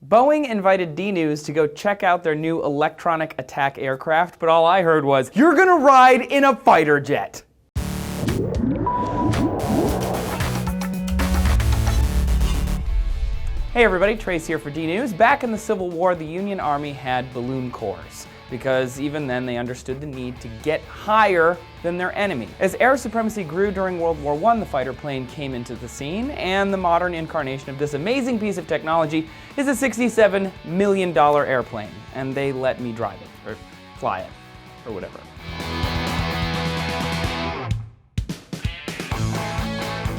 Boeing invited DNews to go check out their new electronic attack aircraft, but all I heard was, "You're gonna ride in a fighter jet!" Hey everybody, Trace here for DNews. Back in the Civil War, the Union Army had balloon corps, because even then they understood the need to get higher than their enemy. As air supremacy grew during World War I, the fighter plane came into the scene, and the modern incarnation of this amazing piece of technology is a $67 million airplane, and they let me drive it, or fly it, or whatever.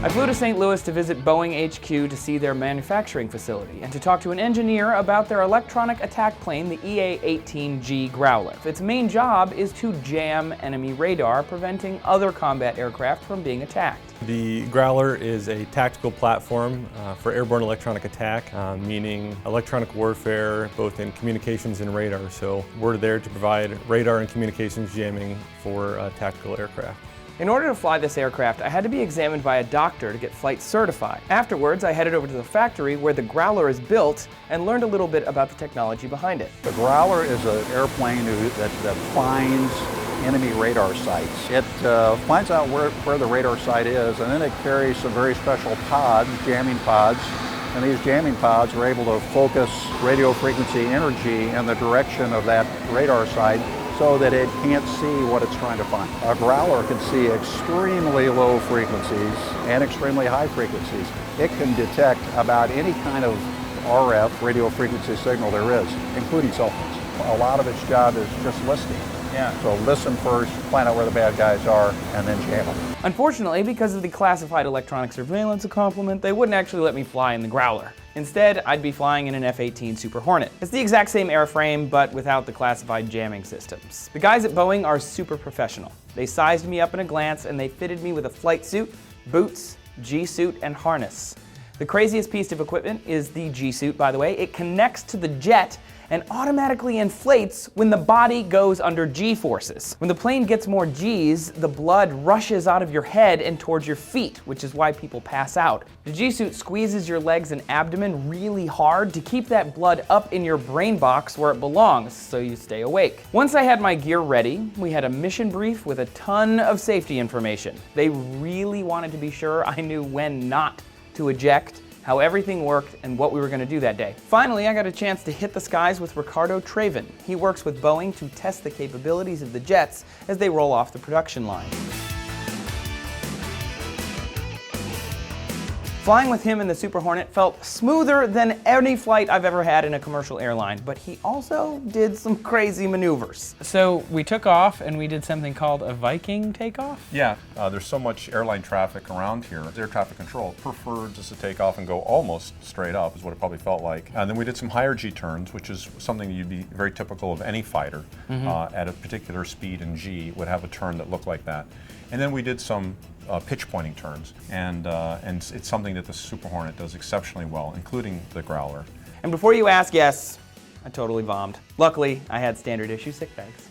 I flew to St. Louis to visit Boeing HQ to see their manufacturing facility and to talk to an engineer about their electronic attack plane, the EA-18G Growler. Its main job is to jam enemy radar, preventing other combat aircraft from being attacked. The Growler is a tactical platform for airborne electronic attack, meaning electronic warfare both in communications and radar. So we're there to provide radar and communications jamming for tactical aircraft. In order to fly this aircraft, I had to be examined by a doctor to get flight certified. Afterwards, I headed over to the factory where the Growler is built and learned a little bit about the technology behind it. The Growler is an airplane that finds enemy radar sites. It finds out where the radar site is, and then it carries some very special pods, jamming pods, and these jamming pods are able to focus radio frequency energy in the direction of that radar site so that it can't see what it's trying to find. A Growler can see extremely low frequencies and extremely high frequencies. It can detect about any kind of RF, radio frequency signal there is, including cell phones. A lot of its job is just listening. So listen first, find out where the bad guys are, and then jam them. Unfortunately, because of the classified electronic surveillance complement, they wouldn't actually let me fly in the Growler. Instead, I'd be flying in an F-18 Super Hornet. It's the exact same airframe, but without the classified jamming systems. The guys at Boeing are super professional. They sized me up in a glance, and they fitted me with a flight suit, boots, G-suit, and harness. The craziest piece of equipment is the G-suit, by the way. It connects to the jet and automatically inflates when the body goes under G-forces. When the plane gets more Gs, the blood rushes out of your head and towards your feet, which is why people pass out. The G-suit squeezes your legs and abdomen really hard to keep that blood up in your brain box where it belongs, so you stay awake. Once I had my gear ready, we had a mission brief with a ton of safety information. They really wanted to be sure I knew when not to eject, how everything worked, and what we were going to do that day. Finally, I got a chance to hit the skies with Ricardo Traven. He works with Boeing to test the capabilities of the jets as they roll off the production line. Flying with him in the Super Hornet felt smoother than any flight I've ever had in a commercial airline, but he also did some crazy maneuvers. So we took off and we did something called a Viking takeoff? Yeah, there's so much airline traffic around here. Air traffic control preferred just to take off and go almost straight up is what it probably felt like. And then we did some higher G turns, which is something you'd be very typical of any fighter at a particular speed and G would have a turn that looked like that. And then we did some pitch pointing turns, and it's something that the Super Hornet does exceptionally well, including the Growler. And before you ask, yes, I totally bombed. Luckily, I had standard issue sick bags.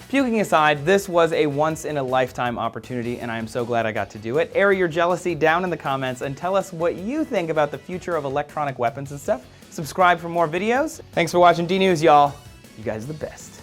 Puking aside, this was a once-in-a-lifetime opportunity, and I am so glad I got to do it. Air your jealousy down in the comments and tell us what you think about the future of electronic weapons and stuff. Subscribe for more videos. Thanks for watching DNews, y'all. You guys are the best.